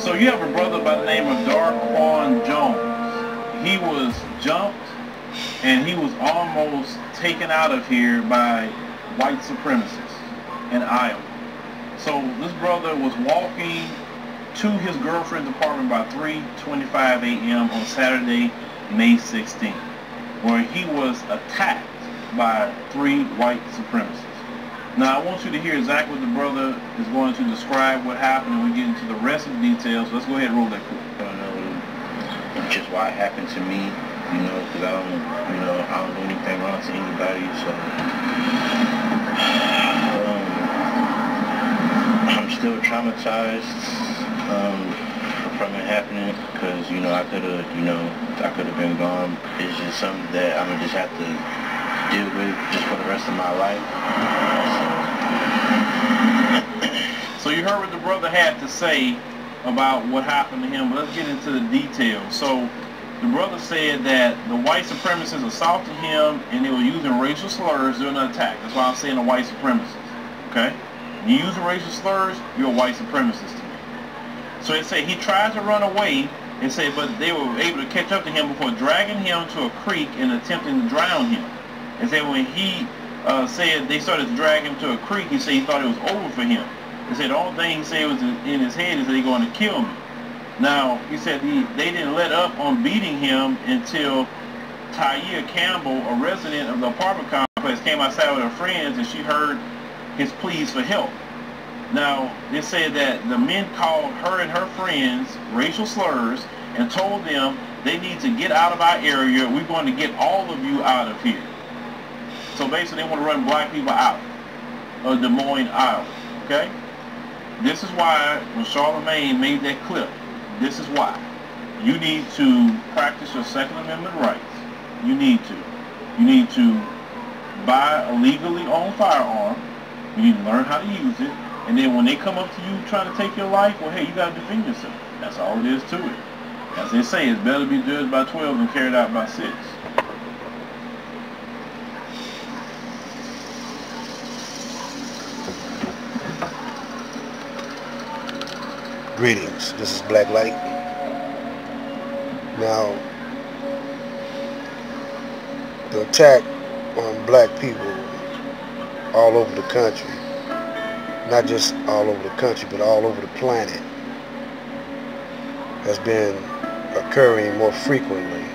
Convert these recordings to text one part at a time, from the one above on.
So you have a brother by the name of Darquan Jones. He was jumped and he was almost taken out of here by white supremacists in Iowa. So this brother was walking to his girlfriend's apartment by 3:25 a.m. on Saturday, May 16th, where he was attacked by 3 white supremacists. Now I want you to hear exactly what the brother is going to describe what happened, and we get into the rest of the details. So let's go ahead and roll that clip. I don't know just why it happened to me, because I don't do anything wrong to anybody, so I'm still traumatized from it happening, because I could have been gone. It's just something that I'm gonna just have to deal with just for the rest of my life. So you heard what the brother had to say about what happened to him, but let's get into the details. So the brother said that the white supremacists assaulted him and they were using racial slurs during the attack. That's why I'm saying the white supremacists. Okay? You using racial slurs, you're a white supremacist to me. So it said he tried to run away, it said, but they were able to catch up to him before dragging him to a creek and attempting to drown him. It said when he said they started to drag him to a creek, he said he thought it was over for him. He said the only thing he said was in his head is that they're going to kill me. Now, he said they didn't let up on beating him until Tyia Campbell, a resident of the apartment complex, came outside with her friends and she heard his pleas for help. Now, they said that the men called her and her friends racial slurs and told them they need to get out of our area. We're going to get all of you out of here. So basically, they want to run black people out of Des Moines, Iowa. Okay? This is why when Charlemagne made that clip, this is why. You need to practice your Second Amendment rights. You need to. You need to buy a legally owned firearm. You need to learn how to use it. And then when they come up to you trying to take your life, well, hey, you got to defend yourself. That's all it is to it. As they say, it's better to be judged by 12 than carried out by 6. Greetings, this is Black Light. Now, the attack on black people all over the country, not just all over the country, but all over the planet, has been occurring more frequently.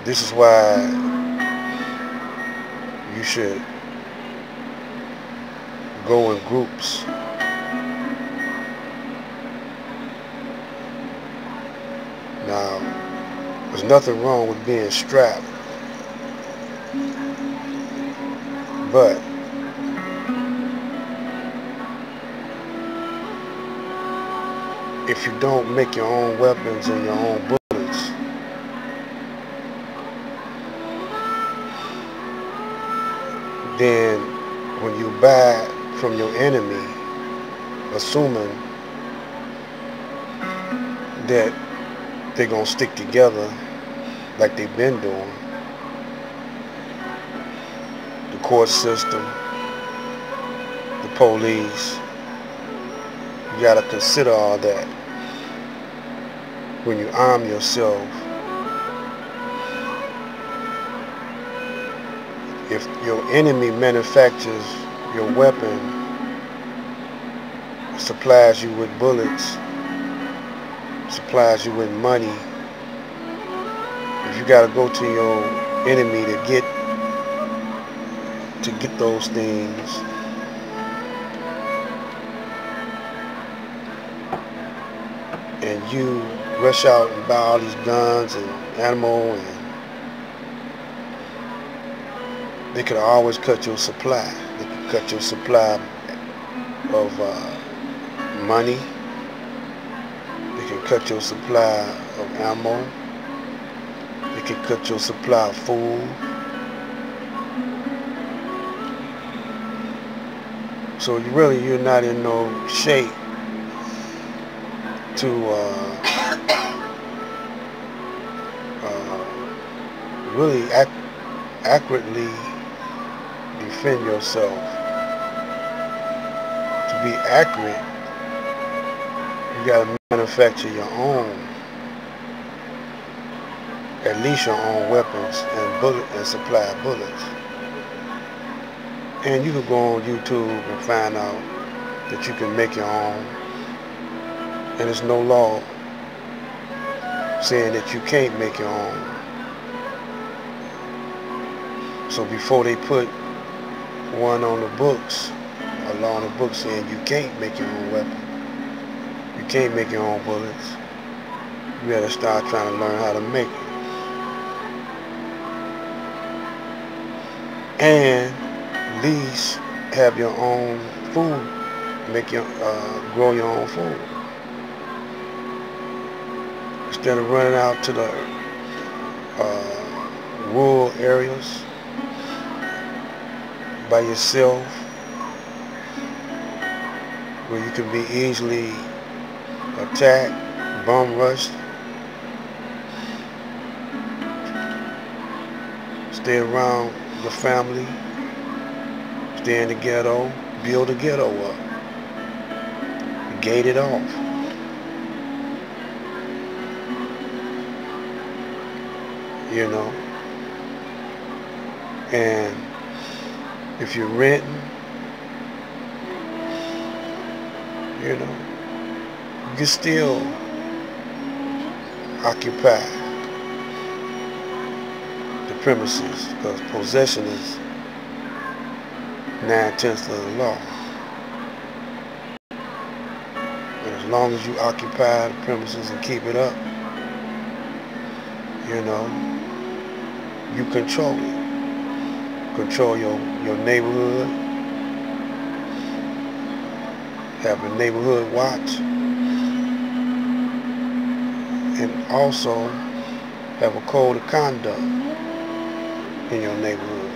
This is why you should go in groups. Now, there's nothing wrong with being strapped, but if you don't make your own weapons and your own bullets, then when you buy from your enemy, assuming that they're going to stick together like they've been doing, the court system, the police, you got to consider all that when you arm yourself. If your enemy manufactures your weapon, supplies you with bullets, supplies you with money, if you got to go to your enemy to get those things, and you rush out and buy all these guns and ammo, and they could always cut your supply. They could cut your supply of money. They can cut your supply of ammo. They can cut your supply of food. So you're not in no shape to really accurately defend yourself, to be accurate, you gotta manufacture your own, at least your own weapons and supply bullets. And you can go on YouTube and find out that you can make your own, and there's no law saying that you can't make your own. So before they put one on the books, a law on the books saying you can't make your own weapon, you can't make your own bullets, you gotta start trying to learn how to make it. And at least have your own food, grow your own food. Instead of running out to the rural areas by yourself, where you can be easily attacked, bomb rushed. Stay around your family, stay in the ghetto, build a ghetto up, gate it off. You know, and if you're renting, you know, you can still occupy the premises, because possession is 9/10 of the law. And as long as you occupy the premises and keep it up, you know, you control it. Control your neighborhood. Have a neighborhood watch. And also have a code of conduct in your neighborhood.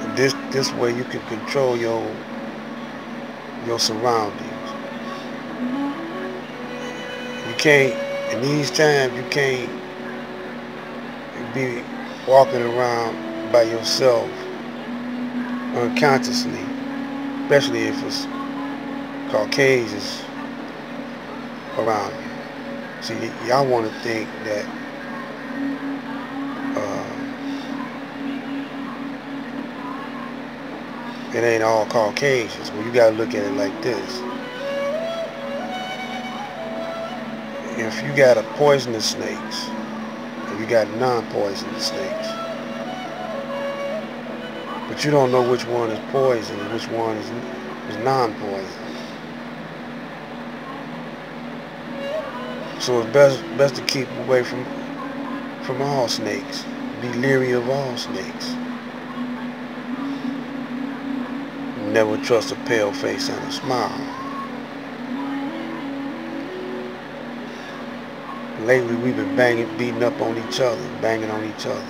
And this way you can control your surroundings. You can't, in these times, you can't be walking around by yourself unconsciously, especially if it's Caucasians around you. See, y'all want to think that it ain't all Caucasians. Well, you gotta look at it like this. If you got a poisonous snakes, and you got non-poisonous snakes, but you don't know which one is poison and which one is non-poison. So it's best to keep away from all snakes. Be leery of all snakes. Never trust a pale face and a smile. Lately we've been beating up on each other, banging on each other.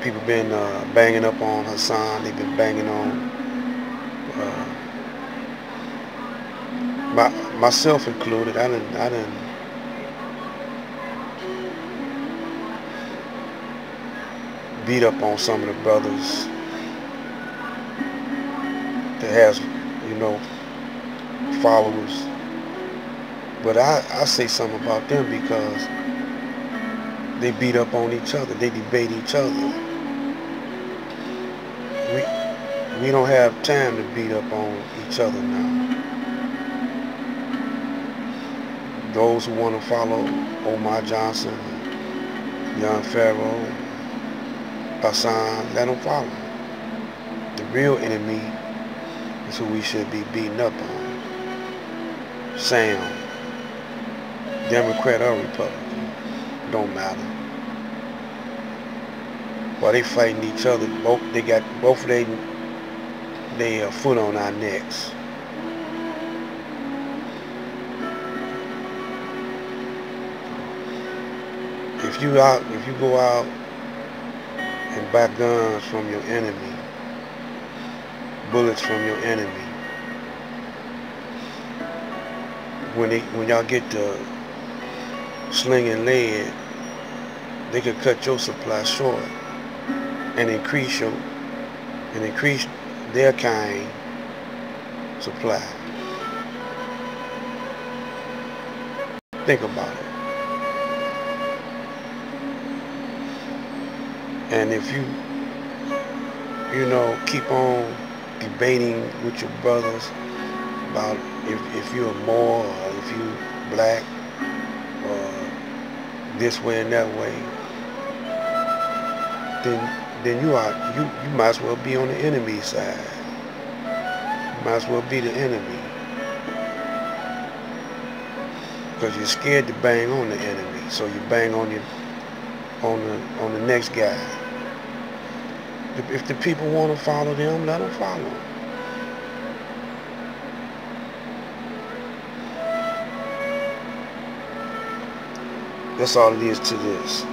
People been banging up on Hassan. They've been banging on myself included. I didn't beat up on some of the brothers that has, you know, followers. But I say something about them because they beat up on each other. They debate each other. We don't have time to beat up on each other now. Those who want to follow Omar Johnson, Young Pharaoh, Hassan, let them follow. The real enemy is who we should be beating up on. Sam, Democrat or Republican, don't matter. While they fighting each other, they got both of their foot on our necks. If you go out and buy guns from your enemy, bullets from your enemy, when y'all get to slinging lead, they could cut your supply short and increase their kind supply. Think about it. And if you keep on debating with your brothers about if you're Moor or if you black or this way and that way, then you might as well be on the enemy side. You might as well be the enemy, because you're scared to bang on the enemy, so you bang on the next guy. If the people want to follow them, let them follow them. That's all it is to this.